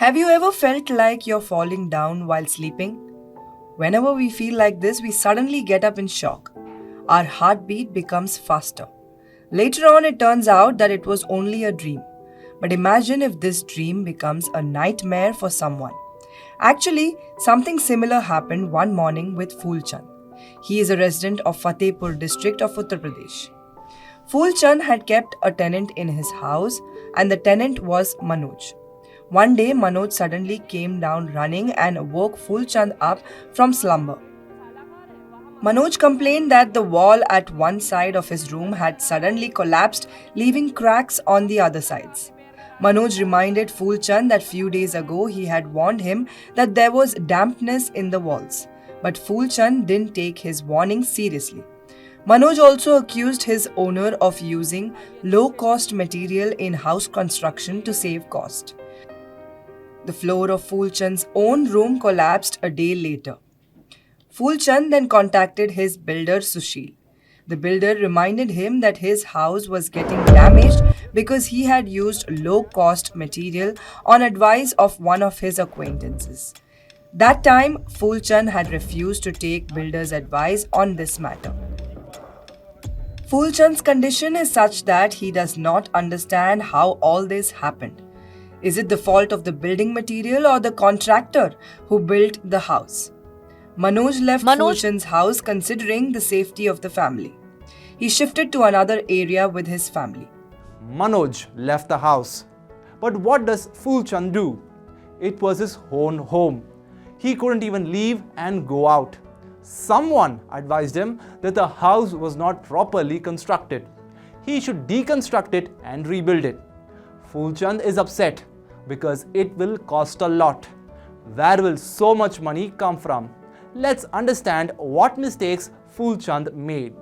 Have you ever felt like you're falling down while sleeping? Whenever we feel like this, we suddenly get up in shock. Our heartbeat becomes faster. Later on, it turns out that it was only a dream. But imagine if this dream becomes a nightmare for someone. Actually, something similar happened one morning with Phul Chand. He is a resident of Fatehpur district of Uttar Pradesh. Phul Chand had kept a tenant in his house, and the tenant was Manoj. One day, Manoj suddenly came down running and woke Phul Chand up from slumber. Manoj complained that the wall at one side of his room had suddenly collapsed, leaving cracks on the other sides. Manoj reminded Phul Chand that few days ago he had warned him that there was dampness in the walls, but Phul Chand didn't take his warning seriously. Manoj also accused his owner of using low-cost material in house construction to save cost. The floor of Phul Chand's own room collapsed a day later. Phul Chand then contacted his builder Sushil. The builder reminded him that his house was getting damaged because he had used low-cost material on advice of one of his acquaintances. That time, Phul Chand had refused to take builder's advice on this matter. Phul Chand's condition is such that he does not understand how all this happened. Is it the fault of the building material or the contractor who built the house? Manoj left Phul Chand's house considering the safety of the family. He shifted to another area with his family. Manoj left the house. But what does Phul Chand do? It was his own home. He couldn't even leave and go out. Someone advised him that the house was not properly constructed. He should deconstruct it and rebuild it. Phul Chand is upset because it will cost a lot. Where will so much money come from? Let's understand what mistakes Phul Chand made.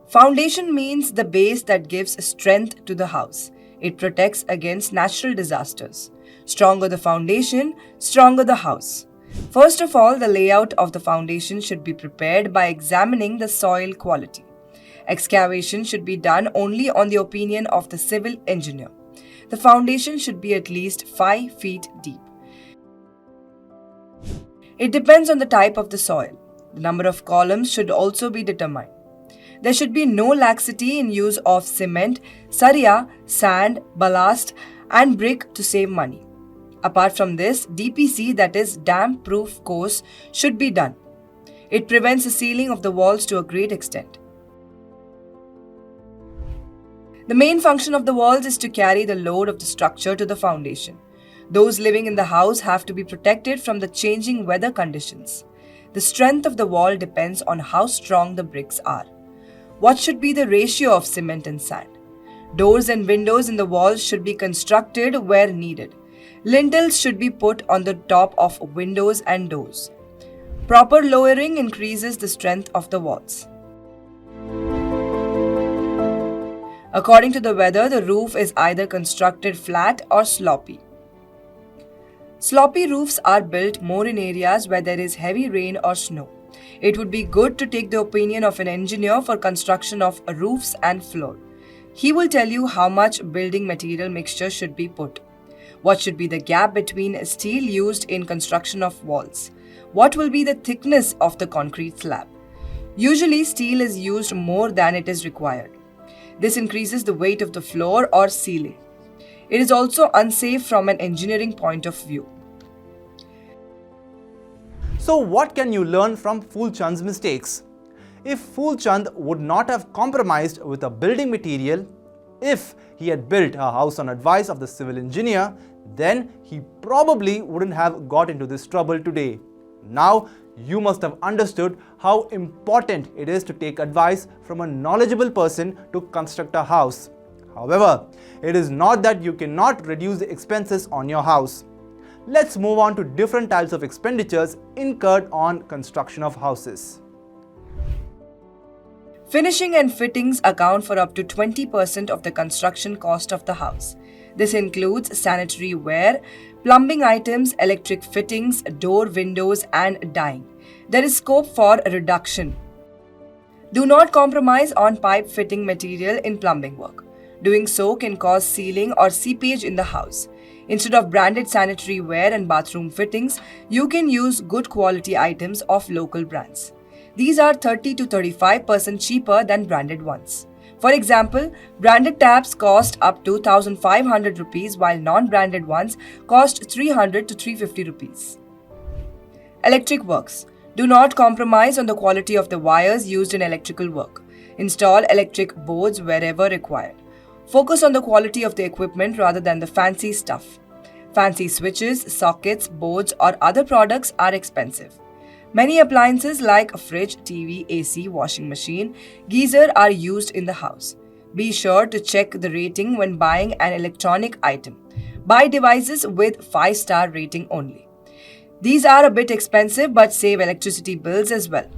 Foundation means the base that gives strength to the house. It protects against natural disasters. Stronger the foundation, stronger the house. First of all, the layout of the foundation should be prepared by examining the soil quality. Excavation should be done only on the opinion of the civil engineer. The foundation should be at least 5 feet deep. It depends on the type of the soil. The number of columns should also be determined. There should be no laxity in use of cement, saria, sand, ballast, and brick to save money. Apart from this, DPC, that is damp-proof course, should be done. It prevents the sealing of the walls to a great extent. The main function of the walls is to carry the load of the structure to the foundation. Those living in the house have to be protected from the changing weather conditions. The strength of the wall depends on how strong the bricks are. What should be the ratio of cement and sand? Doors and windows in the walls should be constructed where needed. Lintels should be put on the top of windows and doors. Proper lowering increases the strength of the walls. According to the weather, the roof is either constructed flat or sloppy. Sloppy roofs are built more in areas where there is heavy rain or snow. It would be good to take the opinion of an engineer for construction of roofs and floor. He will tell you how much building material mixture should be put. What should be the gap between steel used in construction of walls? What will be the thickness of the concrete slab? Usually, steel is used more than it is required. This increases the weight of the floor or ceiling. It is also unsafe from an engineering point of view. So what can you learn from Phul Chand's mistakes? If Phul Chand would not have compromised with a building material, if he had built a house on advice of the civil engineer, then he probably wouldn't have got into this trouble today. Now, you must have understood how important it is to take advice from a knowledgeable person to construct a house. However, it is not that you cannot reduce the expenses on your house. Let's move on to different types of expenditures incurred on construction of houses. Finishing and fittings account for up to 20% of the construction cost of the house. This includes sanitary ware, plumbing items, electric fittings, door, windows, and dyeing. There is scope for reduction. Do not compromise on pipe fitting material in plumbing work. Doing so can cause sealing or seepage in the house. Instead of branded sanitary ware and bathroom fittings, you can use good quality items of local brands. These are 30 to 35% cheaper than branded ones. For example, branded taps cost up to 1500 rupees while non-branded ones cost 300 to 350 rupees. Electric works. Do not compromise on the quality of the wires used in electrical work. Install electric boards wherever required. Focus on the quality of the equipment rather than the fancy stuff. Fancy switches, sockets, boards, or other products are expensive. Many appliances like a fridge, TV, AC, washing machine, geyser are used in the house. Be sure to check the rating when buying an electronic item. Buy devices with 5-star rating only. These are a bit expensive but save electricity bills as well.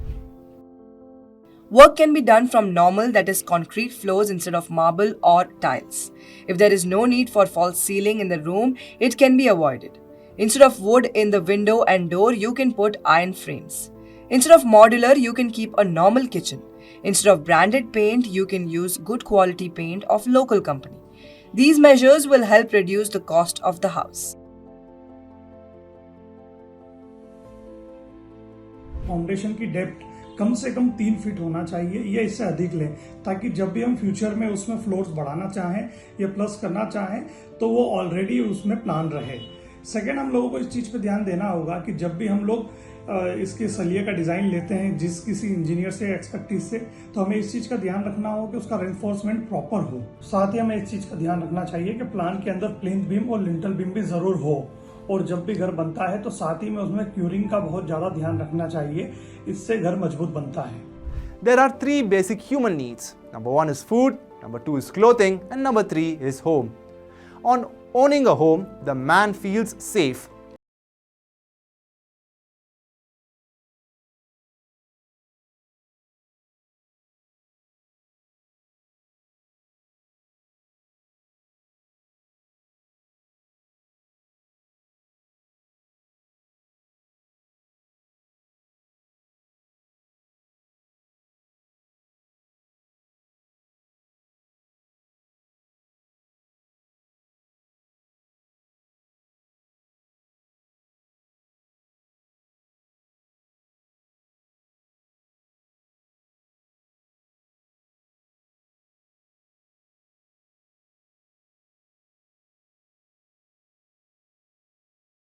Work can be done from normal, that is concrete floors instead of marble or tiles. If there is no need for false ceiling in the room, it can be avoided. Instead of wood in the window and door, you can put iron frames. Instead of modular, you can keep a normal kitchen. Instead of branded paint, you can use good quality paint of local company. These measures will help reduce the cost of the house. Foundation की depth कम से कम 3 feet होना चाहिए या इससे अधिक लें, ताकि जब भी हम फ्यूचर में उसमें फ्लोर्स बढ़ाना चाहें या प्लस करना चाहें तो वो ऑलरेडी उसमें प्लान रहे। सेकेंड, हम लोगों को इस चीज़ पे ध्यान देना होगा कि जब भी हम लोग इसके सलिए का डिज़ाइन लेते हैं जिस किसी इंजीनियर से एक्सपर्टीज से, तो हमें इस चीज़ का ध्यान रखना हो कि उसका रेनफोर्समेंट प्रॉपर हो। साथ ही हमें इस चीज़ का ध्यान रखना चाहिए कि प्लान के अंदर प्लिंथ बीम और लिंटल बीम भी ज़रूर हो। और जब भी घर बनता है तो साथ ही में उसमें क्यूरिंग का बहुत ज़्यादा ध्यान रखना चाहिए, इससे घर मजबूत बनता है। There are 3 basic human needs. Number 1 is food, number 2 is clothing, and number 3 is home. On owning a home, the man feels safe.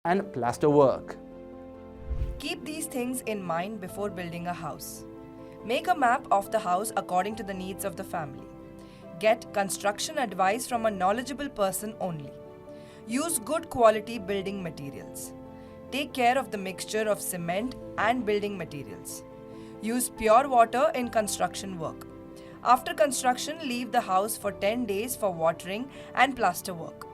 And plaster work. Keep these things in mind before building a house. Make a map of the house according to the needs of the family. Get construction advice from a knowledgeable person only. Use good quality building materials. Take care of the mixture of cement and building materials. Use pure water in construction work. After construction, leave the house for 10 days for watering and plaster work.